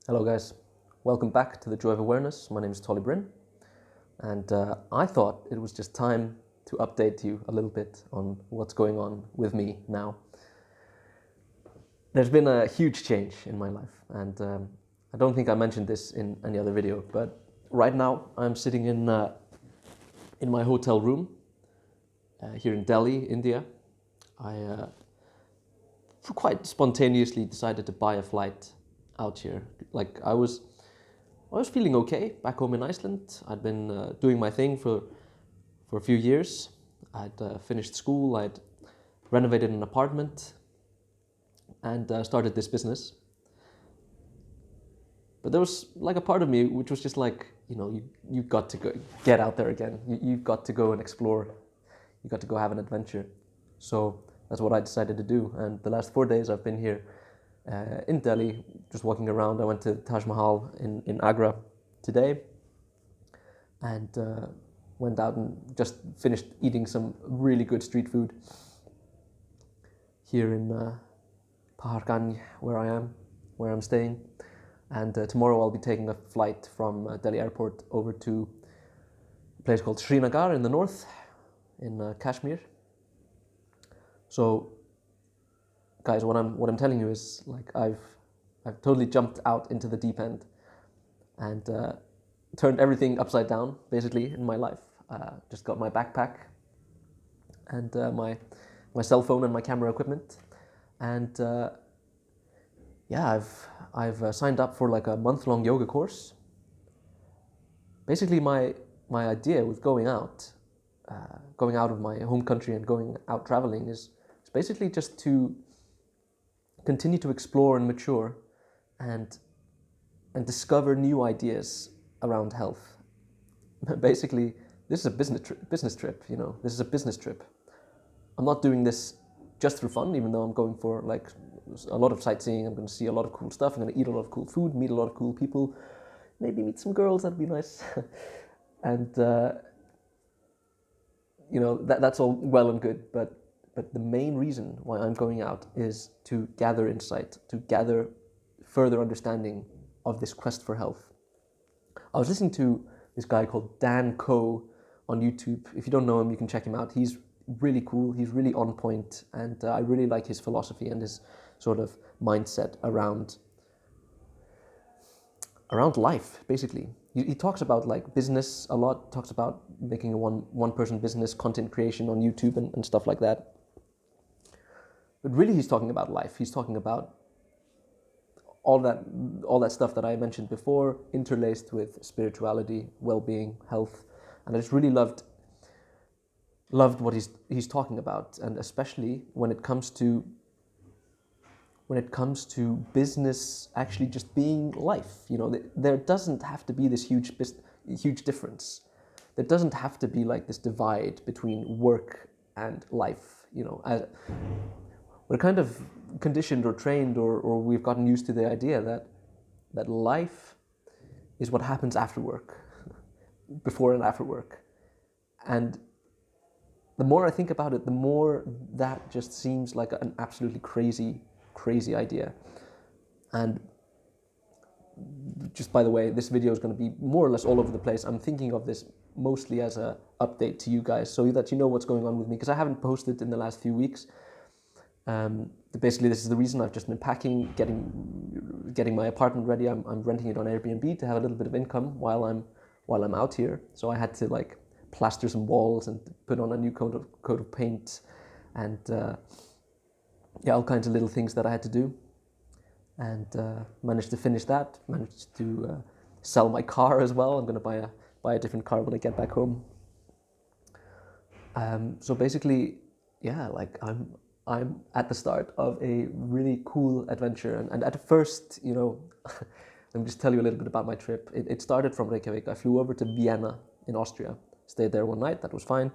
Hello guys, welcome back to the Joy of Awareness. My name is Tolly Bryn, and I thought it was just time to update you a little bit on what's going on with me now. There's been a huge change in my life, and I don't think I mentioned this in any other video, but right now I'm sitting in my hotel room here in Delhi, India. I quite spontaneously decided to buy a flight out here. Like I was feeling okay back home in Iceland. I'd been doing my thing for a few years. I'd finished school. I'd renovated an apartment and started this business. But there was like a part of me which was just like, you've got to go get out there again. You've got to go and explore. You've got to go have an adventure. So that's what I decided to do. And the last 4 days I've been here in Delhi, just walking around. I went to Taj Mahal in Agra today and went out and just finished eating some really good street food here in Paharganj, where I'm staying. And tomorrow I'll be taking a flight from Delhi airport over to a place called Srinagar in the north, in Kashmir. So guys, what I'm telling you is like I've totally jumped out into the deep end and turned everything upside down basically in my life. Just got my backpack and my cell phone and my camera equipment, and yeah, I've signed up for like a month-long yoga course. Basically, my idea with going out of my home country and going out traveling is basically just to continue to explore and mature and discover new ideas around health. Basically, this is a business trip, This is a business trip. I'm not doing this just for fun, even though I'm going for like a lot of sightseeing. I'm going to see a lot of cool stuff. I'm going to eat a lot of cool food, meet a lot of cool people, maybe meet some girls. That'd be nice. And that's all well and good, but the main reason why I'm going out is to gather insight, to gather further understanding of this quest for health. I was listening to this guy called Dan Coe on YouTube. If you don't know him, you can check him out. He's really cool. He's really on point, and I really like his philosophy and his sort of mindset around life, basically. He talks about like business a lot, talks about making a one person business, content creation on YouTube and stuff like that. But really he's talking about life. He's talking about all that stuff that I mentioned before, interlaced with spirituality, well-being, health. And I just really loved what he's talking about, and especially when it comes to business actually just being life. There doesn't have to be this huge difference. There doesn't have to be like this divide between work and life. We're kind of conditioned or trained or we've gotten used to the idea that life is what happens after work, before and after work. And the more I think about it, the more that just seems like an absolutely crazy idea. And just by the way, this video is going to be more or less all over the place. I'm thinking of this mostly as an update to you guys so that you know what's going on with me, because I haven't posted in the last few weeks. Basically, this is the reason. I've just been packing, getting my apartment ready. I'm renting it on Airbnb to have a little bit of income while I'm out here. So I had to like plaster some walls and put on a new coat of paint, and all kinds of little things that I had to do. And managed to finish that. Managed to sell my car as well. I'm going to buy a different car when I get back home. So basically, like I'm at the start of a really cool adventure. And at first, let me just tell you a little bit about my trip. It started from Reykjavik. I flew over to Vienna in Austria, stayed there one night, that was fine.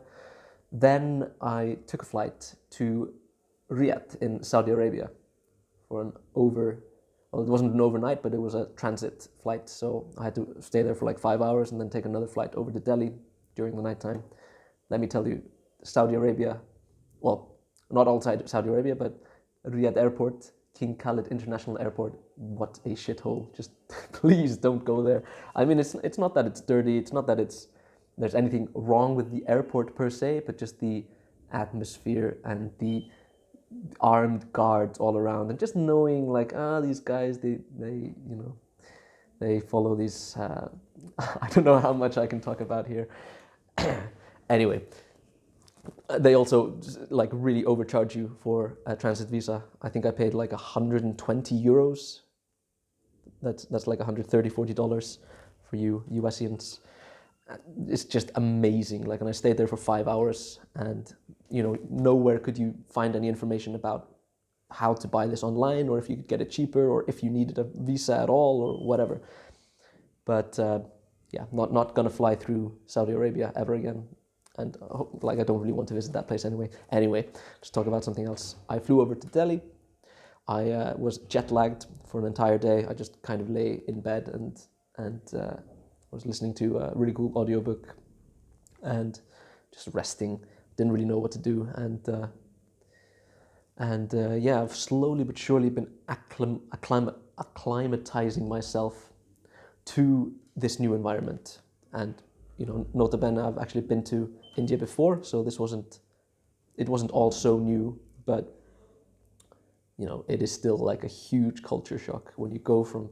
Then I took a flight to Riyadh in Saudi Arabia for it wasn't an overnight, but it was a transit flight. So I had to stay there for like 5 hours and then take another flight over to Delhi during the nighttime. Let me tell you, Saudi Arabia, well, not all Saudi Arabia, but Riyadh airport King Khalid International Airport, what a shithole. Just please don't go there. I mean, it's not that it's dirty, it's not that there's anything wrong with the airport per se, but just the atmosphere and the armed guards all around, and just knowing like, these guys, they follow these, I don't know how much I can talk about here. Anyway, they also like really overcharge you for a transit visa. I think I paid like 120 euros. That's like $130-$140 for you USians. It's just amazing. Like, and I stayed there for 5 hours, and nowhere could you find any information about how to buy this online, or if you could get it cheaper, or if you needed a visa at all, or whatever. But yeah, not gonna fly through Saudi Arabia ever again. And like, I don't really want to visit that place anyway. Anyway, let's talk about something else. I flew over to Delhi. I was jet lagged for an entire day. I just kind of lay in bed and was listening to a really cool audiobook and just resting. Didn't really know what to do. And yeah, I've slowly but surely been acclimatizing myself to this new environment. And nota bene, I've actually been to India before, so it wasn't all so new, but it is still like a huge culture shock when you go from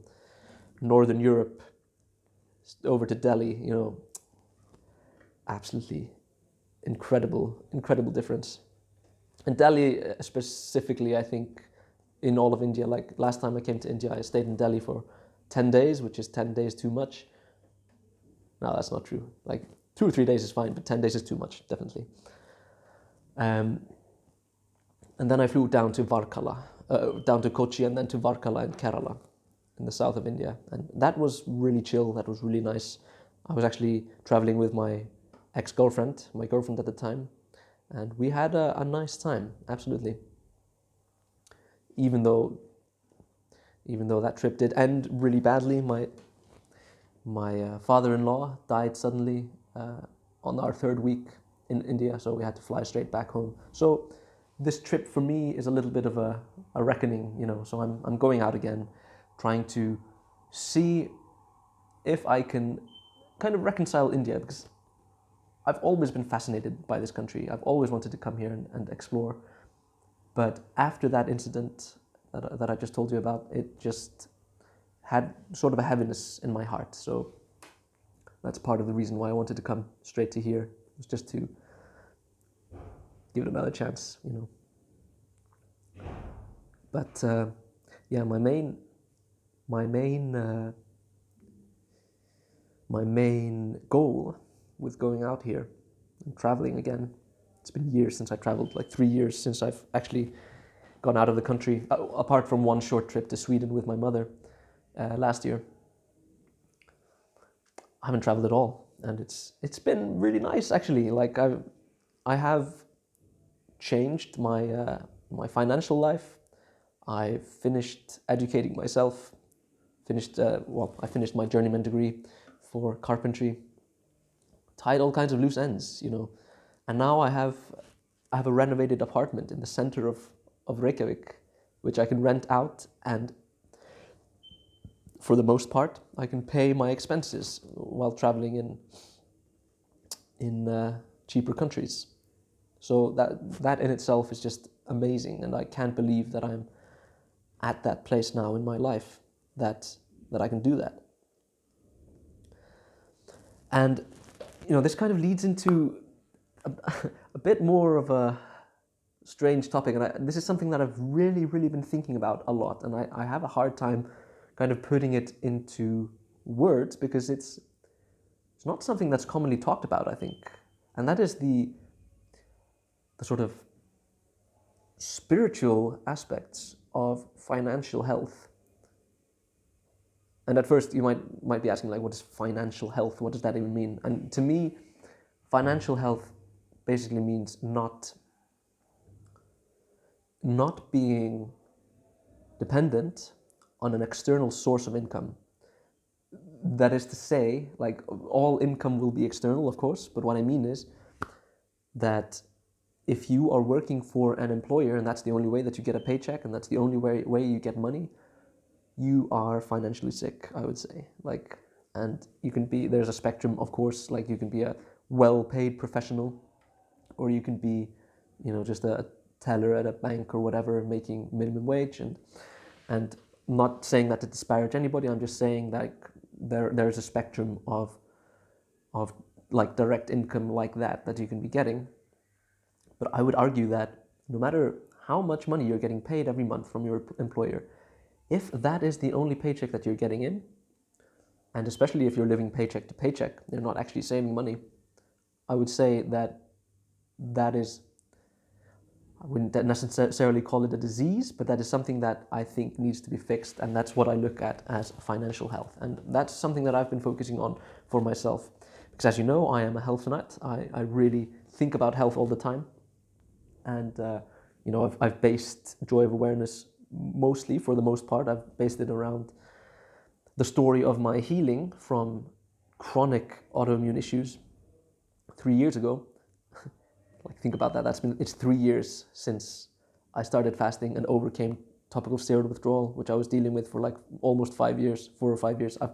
Northern Europe over to Delhi. Absolutely incredible difference. And Delhi specifically, I think, in all of India, like last time I came to India, I stayed in Delhi for 10 days, which is 10 days too much. No, that's not true. Like 2 or 3 days is fine, but 10 days is too much, definitely. And then I flew down to Varkala, down to Kochi, and then to Varkala in Kerala, in the south of India. And that was really chill. That was really nice. I was actually traveling with my ex-girlfriend, my girlfriend at the time, and we had a nice time, absolutely. Even though that trip did end really badly, my father-in-law died suddenly on our 3rd week in India, so we had to fly straight back home. So this trip for me is a little bit of a reckoning, so I'm going out again, trying to see if I can kind of reconcile India, because I've always been fascinated by this country. I've always wanted to come here and explore. But after that incident that I just told you about, it just had sort of a heaviness in my heart. So that's part of the reason why I wanted to come straight to here, was just to give it another chance, But yeah, my main goal with going out here and traveling again, it's been years since I traveled, like 3 years since I've actually gone out of the country, apart from one short trip to Sweden with my mother last year. I haven't traveled at all, and it's been really nice, actually. Like, I have changed my financial life. I finished educating myself. I finished my journeyman degree for carpentry. Tied all kinds of loose ends, and now I have a renovated apartment in the center of Reykjavik, which I can rent out, and for the most part, I can pay my expenses while traveling in cheaper countries. So that in itself is just amazing, and I can't believe that I'm at that place now in my life that I can do that. And this kind of leads into a bit more of a strange topic, and this is something that I've really been thinking about a lot, and I have a hard time kind of putting it into words, because it's not something that's commonly talked about, I think. And that is the sort of spiritual aspects of financial health. And at first you might be asking, like, what is financial health? What does that even mean? And to me, financial health basically means not being dependent on an external source of income. That is to say, like, all income will be external, of course, but what I mean is that if you are working for an employer and that's the only way that you get a paycheck and that's the only way you get money, you are financially sick, I would say. Like, and you can be, there's a spectrum, of course, like you can be a well-paid professional, or you can be, just a teller at a bank or whatever, making minimum wage. And not saying that to disparage anybody, I'm just saying like there's a spectrum of like direct income like that you can be getting. But I would argue that no matter how much money you're getting paid every month from your employer, if that is the only paycheck that you're getting in, and especially if you're living paycheck to paycheck, you're not actually saving money, I would say that is, I wouldn't necessarily call it a disease, but that is something that I think needs to be fixed, and that's what I look at as financial health. And that's something that I've been focusing on for myself. Because as you know, I am a health nut. I really think about health all the time. And, I've based Joy of Awareness mostly, for the most part, I've based it around the story of my healing from chronic autoimmune issues 3 years ago. Like, think about that. It's 3 years since I started fasting and overcame topical steroid withdrawal, which I was dealing with for like almost 5 years, 4 or 5 years. I've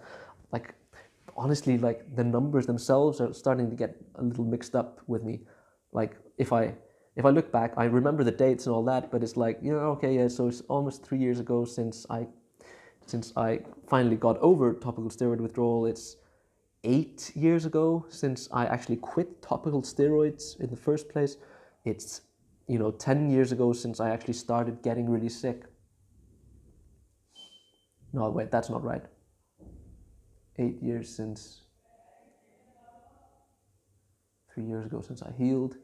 like, honestly, like the numbers themselves are starting to get a little mixed up with me. Like, if I look back, I remember the dates and all that, but it's like, okay, yeah, so it's almost 3 years ago since I finally got over topical steroid withdrawal. It's 8 years ago since I actually quit topical steroids in the first place. It's 10 years ago since I actually started getting really sick. No, wait, that's not right. 8 years since 3 years ago since I healed.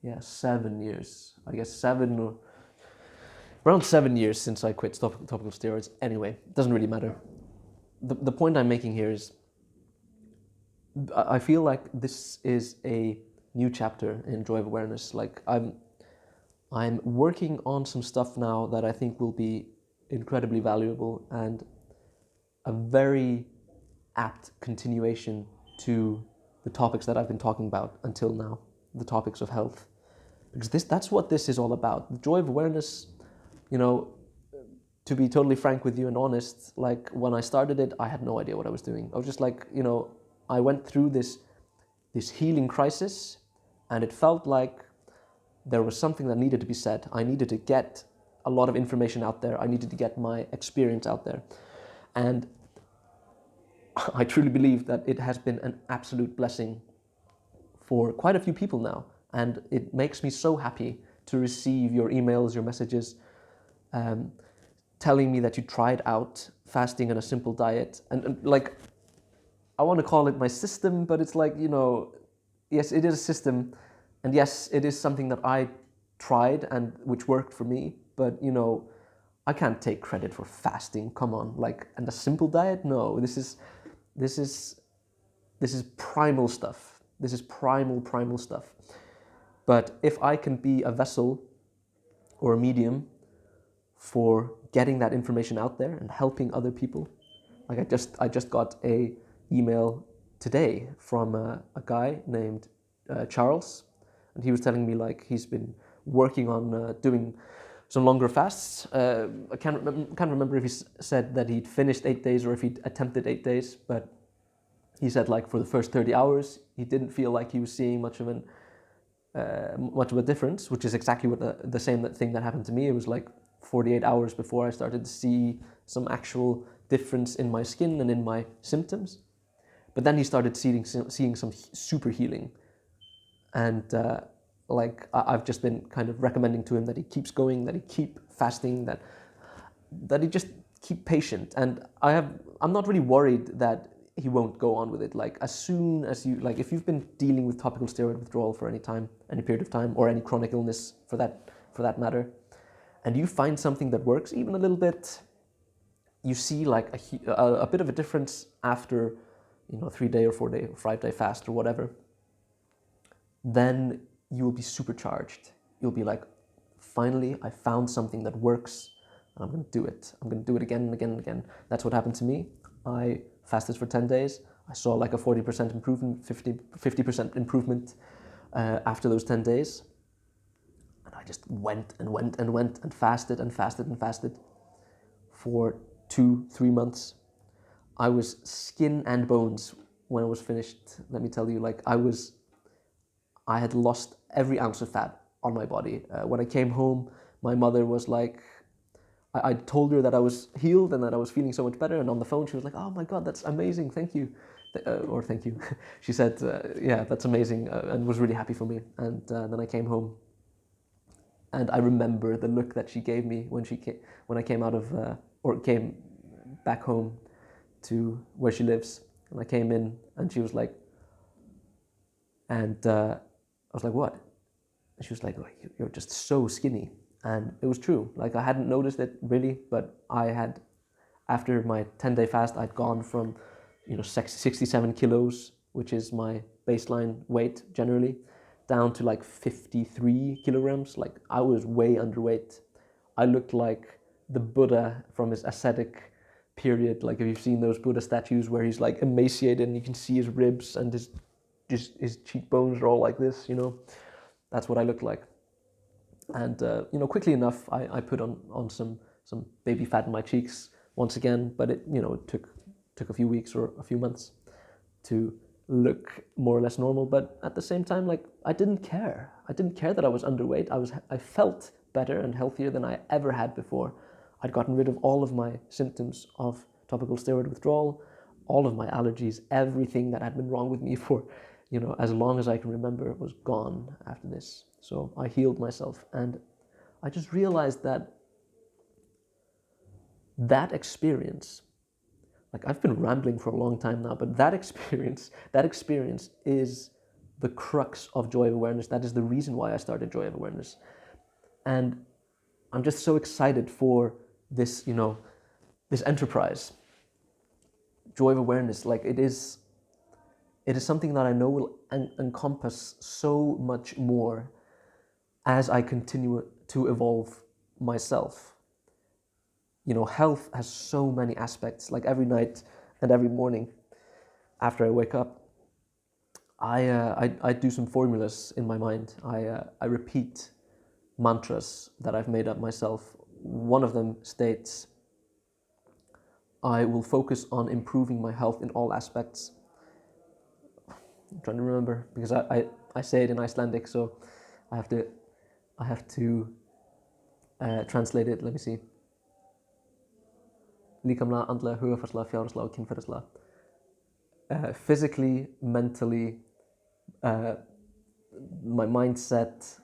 Yeah, 7 years. I guess around 7 years since I quit topical steroids. Anyway, it doesn't really matter. The point I'm making here is I feel like this is a new chapter in Joy of Awareness. Like, I'm working on some stuff now that I think will be incredibly valuable and a very apt continuation to the topics that I've been talking about until now, the topics of health. Because that's what this is all about. The Joy of Awareness, to be totally frank with you and honest, like when I started it, I had no idea what I was doing. I was just like, I went through this healing crisis, and it felt like there was something that needed to be said. I needed to get a lot of information out there. I needed to get my experience out there. And I truly believe that it has been an absolute blessing for quite a few people now. And it makes me so happy to receive your emails, your messages, telling me that you tried out fasting and a simple diet. And like, I want to call it my system, but it's like, yes, it is a system. And yes, it is something that I tried and which worked for me. But, I can't take credit for fasting. Come on, like, and a simple diet? No, this is primal stuff. This is primal stuff. But if I can be a vessel or a medium for getting that information out there and helping other people, like I just got a email today from a guy named Charles, and he was telling me like he's been working on doing some longer fasts. I can't remember if he said that he'd finished 8 days or if he'd attempted 8 days, but he said like for the first 30 hours he didn't feel like he was seeing much of a difference, which is exactly what the same thing that happened to me. It was like 48 hours before I started to see some actual difference in my skin and in my symptoms. But then he started seeing some super healing. And like I've just been kind of recommending to him that he keeps going, that he keep fasting, that he just keep patient. And I'm not really worried that he won't go on with it. Like as soon as if you've been dealing with topical steroid withdrawal for any period of time, or any chronic illness for that matter, and you find something that works even a little bit, you see like a bit of a difference after 3-day or 4-day or 5-day fast or whatever, then you will be supercharged. You'll be like, finally, I found something that works, and I'm going to do it. I'm going to do it again and again and again. That's what happened to me. I fasted for 10 days. I saw like a 40% improvement, 50% improvement after those 10 days. And I just went and went and went and fasted and fasted and fasted for 2-3 months. I was skin and bones when it was finished. Let me tell you, like I had lost every ounce of fat on my body. When I came home, my mother was like, I told her that I was healed and that I was feeling so much better. And on the phone, she was like, "Oh my God, that's amazing. Thank you." Or thank you. She said, "Yeah, that's amazing," and was really happy for me. And then I came home, and I remember the look that she gave me when I came out of, or came back home to where she lives. And I came in, and she was like, and I was like, "What?" And she was like, "Oh, you're just so skinny." And it was true. Like, I hadn't noticed it really, but I had, after my 10-day fast, I'd gone from, 67 kilos, which is my baseline weight generally, down to like 53 kilograms. Like, I was way underweight. I looked like the Buddha from his ascetic period. Like, if you've seen those Buddha statues where he's like emaciated and you can see his ribs and his cheekbones are all like this, that's what I looked like. And quickly enough, I put on some baby fat in my cheeks once again, but it took a few weeks or a few months to look more or less normal. But at the same time, like, I didn't care. I didn't care that I was underweight. I felt better and healthier than I ever had before. I'd gotten rid of all of my symptoms of topical steroid withdrawal, all of my allergies, everything that had been wrong with me for as long as I can remember was gone after this. So I healed myself, and I just realized that experience, like, I've been rambling for a long time now, but that experience is the crux of Joy of Awareness. That is the reason why I started Joy of Awareness. And I'm just so excited for this, this enterprise. Joy of Awareness, like, it is something that I know will encompass so much more as I continue to evolve myself. Health has so many aspects. Like, every night and every morning after I wake up, I do some formulas in my mind. I repeat mantras that I've made up myself. One of them states, "I will focus on improving my health in all aspects." I'm trying to remember because I say it in Icelandic, so I have to translate it. Let me see. Líkamlega, andlega, hugarfarslega, fjárhagslega og kynferðislega. Physically, mentally, my mindset,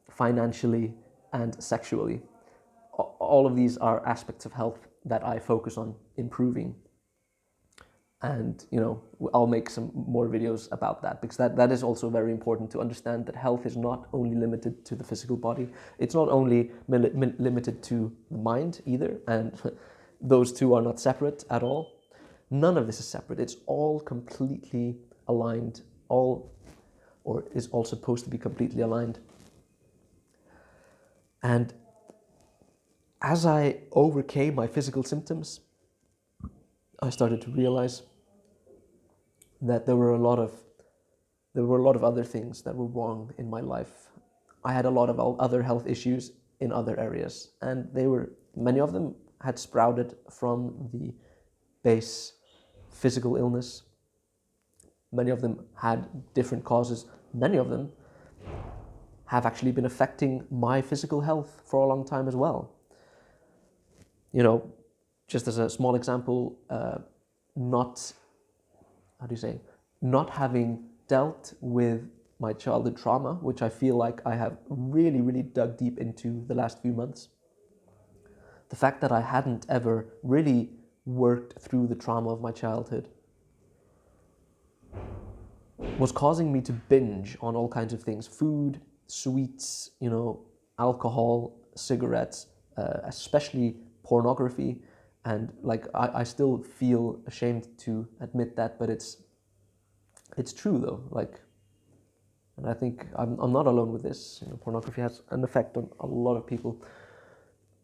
financially, and sexually. All of these are aspects of health that I focus on improving. And, I'll make some more videos about that, because that is also very important to understand, that health is not only limited to the physical body. It's not only limited to the mind either, and those two are not separate at all. None of this is separate. It's all completely aligned, or is all supposed to be completely aligned. And as I overcame my physical symptoms, I started to realize that there were a lot of other things that were wrong in my life. I had a lot of other health issues in other areas, and many of them had sprouted from the base physical illness. Many of them had different causes. Many of them have actually been affecting my physical health for a long time as well. Just as a small example, not having dealt with my childhood trauma, which I feel like I have really, really dug deep into the last few months. The fact that I hadn't ever really worked through the trauma of my childhood was causing me to binge on all kinds of things: food, sweets, alcohol, cigarettes, especially pornography. And like, I still feel ashamed to admit that, but it's true though. Like, and I think I'm not alone with this. Pornography has an effect on a lot of people,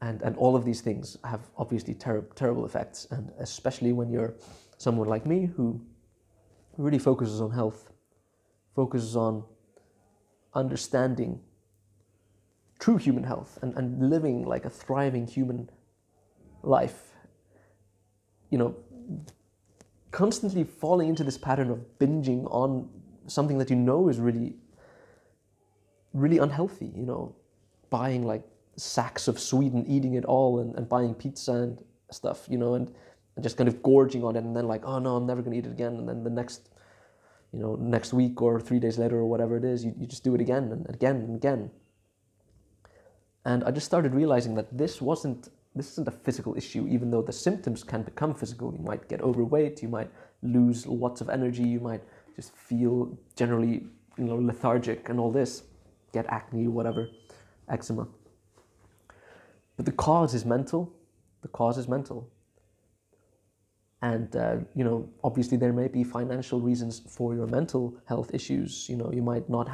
and all of these things have obviously terrible effects. And especially when you're someone like me who really focuses on health focuses on understanding true human health and living like a thriving human life, you know, constantly falling into this pattern of binging on something that you know is really, really unhealthy, you know, buying like sacks of sweet and eating it all, and buying pizza and stuff, you know, and just kind of gorging on it, and then like, oh no, I'm never going to eat it again. And then the next, you know, next week or 3 days later or whatever it is, you just do it again and again and again. And I just started realizing that this isn't a physical issue, even though the symptoms can become physical. You might get overweight, you might lose lots of energy, you might just feel generally, you know, lethargic and all this, get acne, whatever, eczema. But the cause is mental. The cause is mental. And, you know, obviously there may be financial reasons for your mental health issues. You know, you might not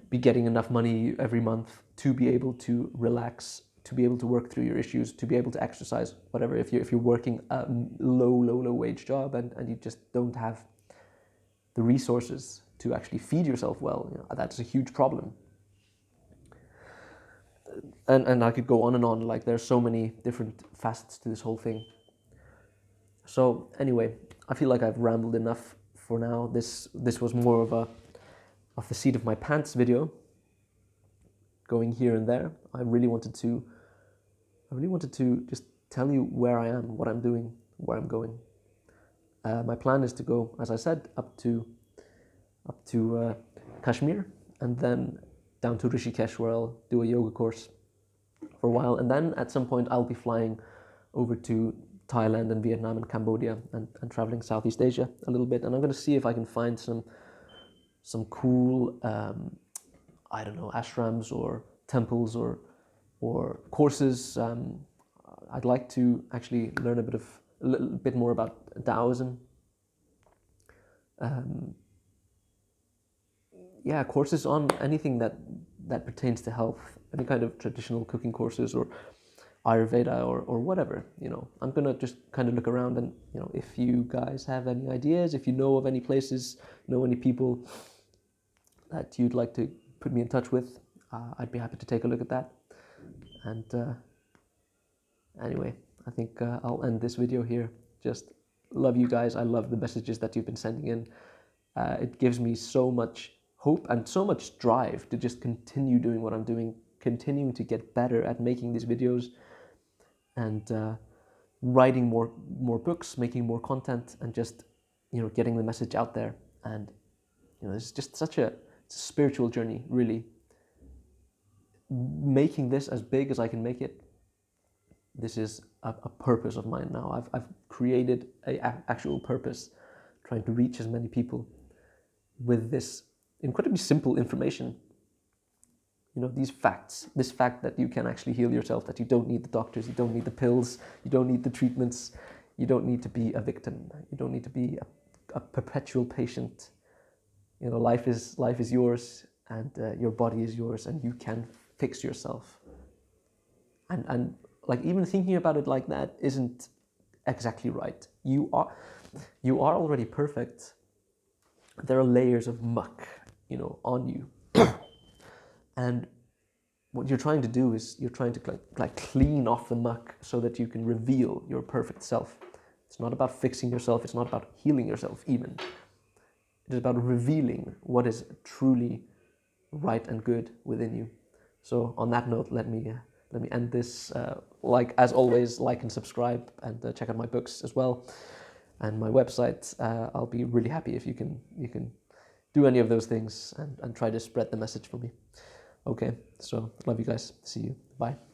be getting enough money every month to be able to relax, to be able to work through your issues, to be able to exercise, whatever. If you're working a low wage job and you just don't have the resources to actually feed yourself well, you know, that's a huge problem. And I could go on and on. Like, there's so many different facets to this whole thing. So anyway, I feel like I've rambled enough for now. This was more of the seat of my pants video, going here and there. I really wanted to just tell you where I am, what I'm doing, where I'm going. My plan is to go, as I said, up to Kashmir, and then down to Rishikesh, where I'll do a yoga course for a while, and then at some point I'll be flying over to Thailand and Vietnam and Cambodia and traveling Southeast Asia a little bit, and I'm going to see if I can find some cool, I don't know, ashrams or temples or courses. I'd like to actually learn a little bit more about Taoism. Yeah, courses on anything that pertains to health, any kind of traditional cooking courses or Ayurveda or whatever, you know. I'm gonna just kind of look around, and, you know, if you guys have any ideas, if you know of any places, know any people that you'd like to put me in touch with, I'd be happy to take a look at that. And anyway, I think I'll end this video here. Just love you guys. I love the messages that you've been sending in. It gives me so much hope and so much drive to just continue doing what I'm doing, continuing to get better at making these videos, and writing more books, making more content, and just, you know, getting the message out there. And, you know, it's just such a spiritual journey, really. Making this as big as I can make it, this is a purpose of mine now. I've created an actual purpose, trying to reach as many people with this incredibly simple information. You know, these facts, this fact that you can actually heal yourself, that you don't need the doctors, you don't need the pills, you don't need the treatments, you don't need to be a victim, you don't need to be a perpetual patient. You know, life is yours, and your body is yours, and you can fix yourself. And like, even thinking about it like that isn't exactly right. You are already perfect. There are layers of muck, you know, on you. And what you're trying to do is you're trying to like clean off the muck so that you can reveal your perfect self. It's not about fixing yourself. It's not about healing yourself even. It is about revealing what is truly right and good within you. So on that note, let me end this. Like, as always, like and subscribe, and check out my books as well, and my website. I'll be really happy if you can do any of those things and try to spread the message for me. Okay, so love you guys. See you. Bye.